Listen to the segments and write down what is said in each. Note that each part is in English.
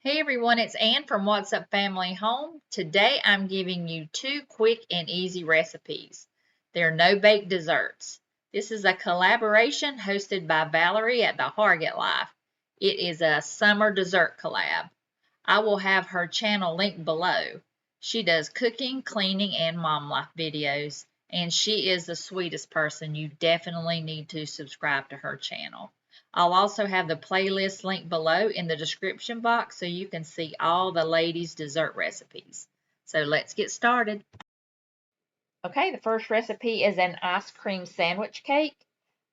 Hey everyone, it's Ann from What's Up Family Home. Today I'm giving you two quick and easy recipes. They're no-bake desserts. This is a collaboration hosted by Valerie at the Hargett Life. It is a summer dessert collab. I will have her channel linked below. She does cooking, cleaning, and mom life videos, and she is the sweetest person. You definitely need to subscribe to her channel. I'll also have the playlist linked below in the description box so you can see all the ladies' dessert recipes. So let's get started. Okay, the first recipe is an ice cream sandwich cake.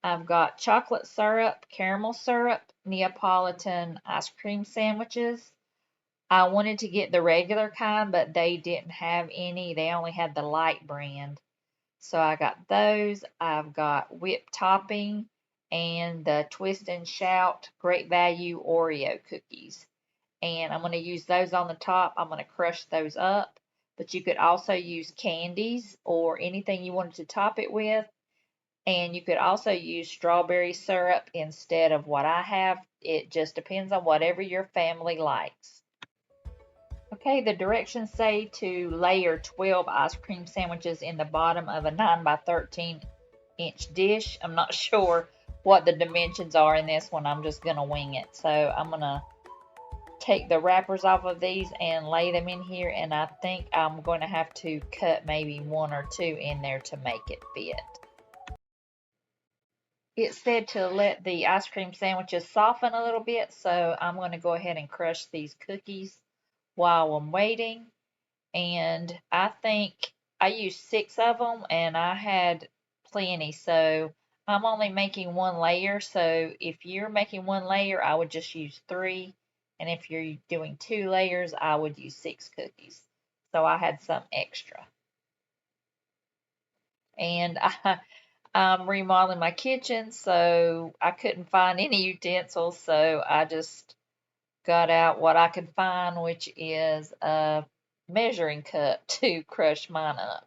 I've got chocolate syrup, caramel syrup, Neapolitan ice cream sandwiches. I wanted to get the regular kind, but they didn't have any. They only had the light brand. So I got those. I've got whipped topping and the Twist and Shout Great Value Oreo cookies. And I'm going to use those on the top. I'm going to crush those up. But you could also use candies or anything you wanted to top it with. And you could also use strawberry syrup instead of what I have. It just depends on whatever your family likes. Okay, the directions say to layer 12 ice cream sandwiches in the bottom of a 9 by 13 inch dish. I'm not sure what the dimensions are in this one. I'm just going to wing it. So I'm going to take the wrappers off of these and lay them in here, and I think I'm going to have to cut maybe one or two in there to make it fit. It said to let the ice cream sandwiches soften a little bit, so I'm going to go ahead and crush these cookies while I'm waiting. And I think I used 6 of them, and I had plenty, so I'm only making one layer. So if you're making one layer, I would just use 3, and if you're doing 2 layers, I would use 6 cookies. So I had some extra. And I'm remodeling my kitchen, so I couldn't find any utensils, so I just got out what I could find, which is a measuring cup to crush mine up.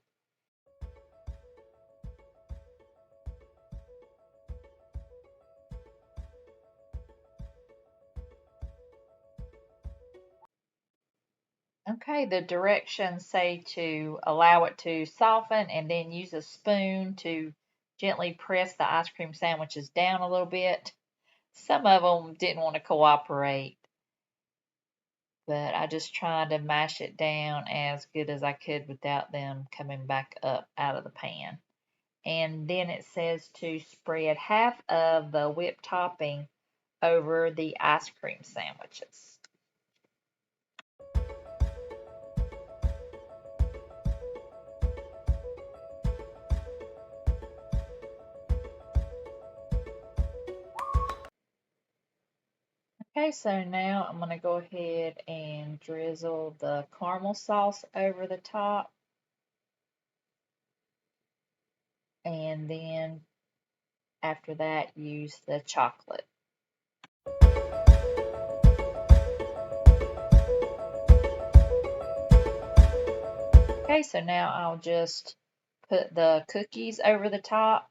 Okay, the directions say to allow it to soften and then use a spoon to gently press the ice cream sandwiches down a little bit. Some of them didn't want to cooperate, but I just tried to mash it down as good as I could without them coming back up out of the pan. And then it says to spread half of the whipped topping over the ice cream sandwiches. Okay, so now I'm going to go ahead and drizzle the caramel sauce over the top. And then after that, use the chocolate. Okay, so now I'll just put the cookies over the top.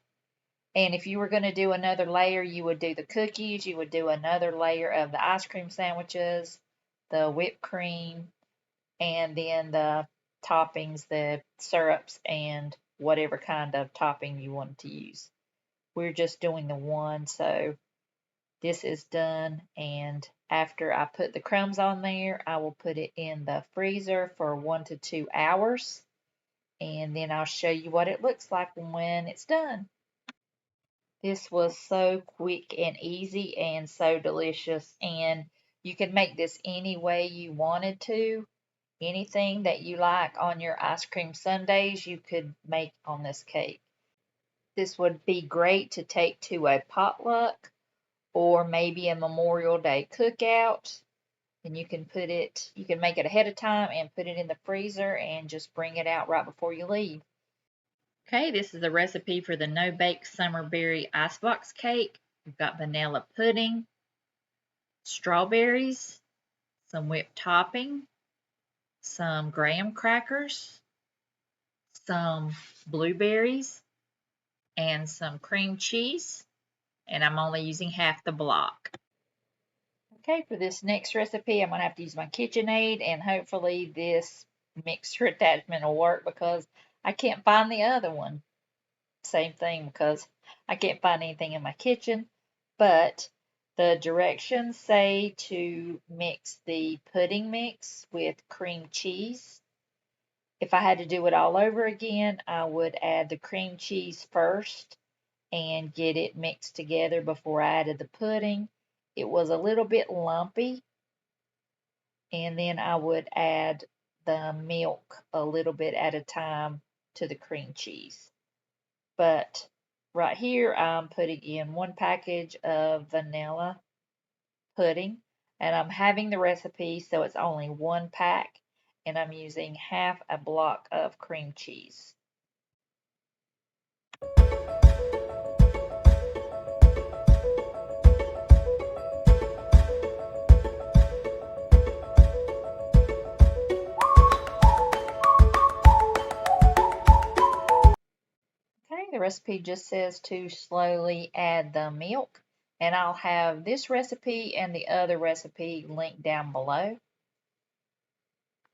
And if you were going to do another layer, you would do the cookies, you would do another layer of the ice cream sandwiches, the whipped cream, and then the toppings, the syrups, and whatever kind of topping you wanted to use. We're just doing the one, so this is done. And after I put the crumbs on there, I will put it in the freezer for 1 to 2 hours. And then I'll show you what it looks like when it's done. This was so quick and easy and so delicious, and you can make this any way you wanted to. Anything that you like on your ice cream sundaes, you could make on this cake. This would be great to take to a potluck or maybe a Memorial Day cookout. And you can make it ahead of time and put it in the freezer and just bring it out right before you leave. Okay, this is the recipe for the no-bake summer berry icebox cake. We've got vanilla pudding, strawberries, some whipped topping, some graham crackers, some blueberries, and some cream cheese. And I'm only using half the block. Okay, for this next recipe, I'm going to have to use my KitchenAid, and hopefully this mixer attachment will work because I can't find the other one. Same thing, because I can't find anything in my kitchen, but the directions say to mix the pudding mix with cream cheese. If I had to do it all over again, I would add the cream cheese first and get it mixed together before I added the pudding. It was a little bit lumpy, and then I would add the milk a little bit at a time to the cream cheese. But right here, I'm putting in 1 package of vanilla pudding, and I'm having the recipe so it's only 1 pack, and I'm using half a block of cream cheese. Okay, the recipe just says to slowly add the milk, and I'll have this recipe and the other recipe linked down below.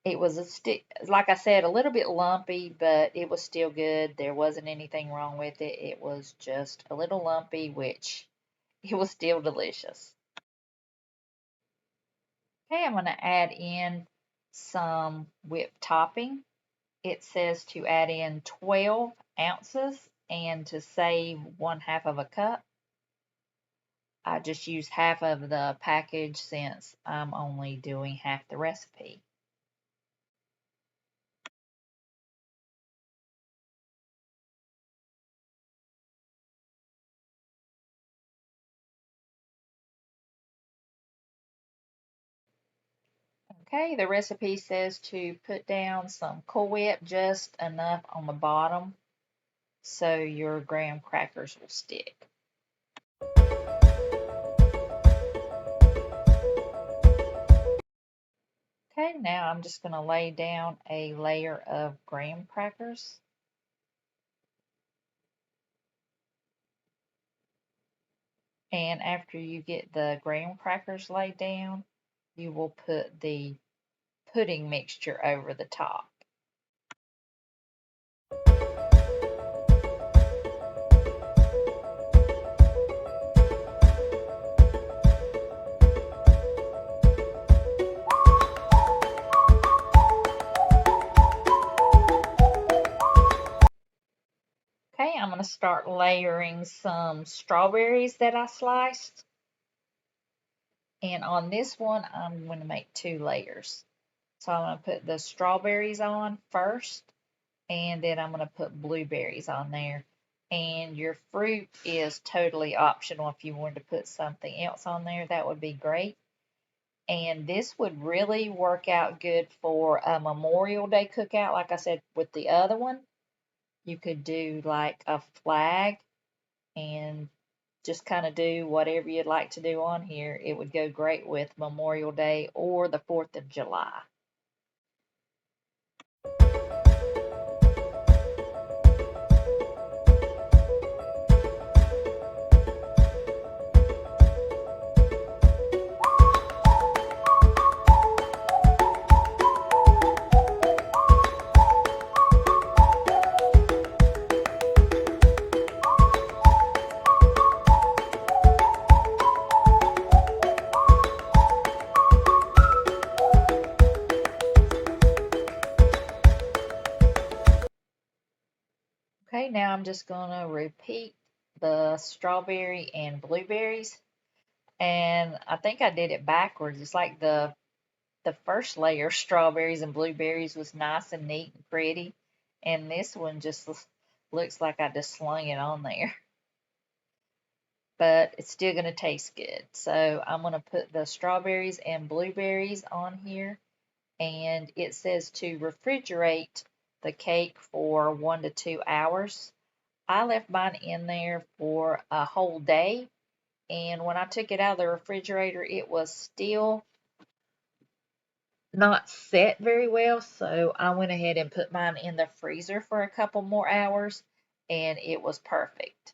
It was like I said, a little bit lumpy, but it was still good. There wasn't anything wrong with it. It was just a little lumpy, which it was still delicious. Okay, I'm going to add in some whipped topping. It says to add in 12 ounces and to save 1/2 of a cup. I just used half of the package since I'm only doing half the recipe. Okay, the recipe says to put down some Cool Whip, just enough on the bottom so your graham crackers will stick. Okay, now I'm just going to lay down a layer of graham crackers. And after you get the graham crackers laid down, you will put the pudding mixture over the top. Okay, I'm going to start layering some strawberries that I sliced. And on this one, I'm going to make 2 layers. So I'm going to put the strawberries on first, and then I'm going to put blueberries on there. And your fruit is totally optional. If you wanted to put something else on there, that would be great. And this would really work out good for a Memorial Day cookout. Like I said with the other one, you could do like a flag and just kind of do whatever you'd like to do on here. It would go great with Memorial Day or the 4th of July. Okay, now I'm just going to repeat the strawberry and blueberries. And I think I did it backwards. It's like the first layer of strawberries and blueberries was nice and neat and pretty. And this one just looks like I just slung it on there. But it's still going to taste good. So I'm going to put the strawberries and blueberries on here. And it says to refrigerate the cake for 1 to 2 hours. I left mine in there for a whole day, and when I took it out of the refrigerator, it was still not set very well, so I went ahead and put mine in the freezer for a couple more hours, and it was perfect.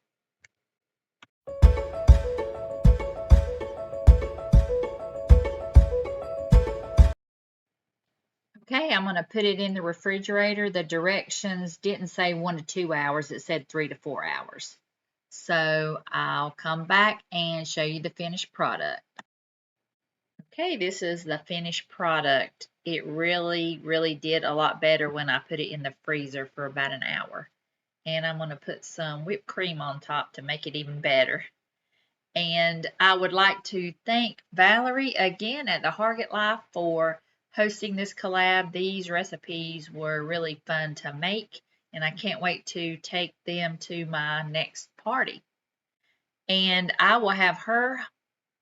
Okay, I'm going to put it in the refrigerator. The directions didn't say 1 to 2 hours, it said 3 to 4 hours. So I'll come back and show you the finished product. Okay, this is the finished product. It really, really did a lot better when I put it in the freezer for about an hour. And I'm going to put some whipped cream on top to make it even better. And I would like to thank Valerie again at the Hargett Life for hosting this collab. These recipes were really fun to make, and I can't wait to take them to my next party. And I will have her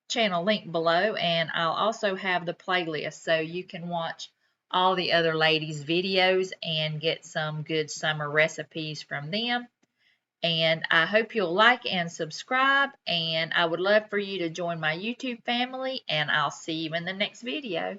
channel linked below, and I'll also have the playlist so you can watch all the other ladies' videos and get some good summer recipes from them. And I hope you'll like and subscribe, and I would love for you to join my YouTube family, and I'll see you in the next video.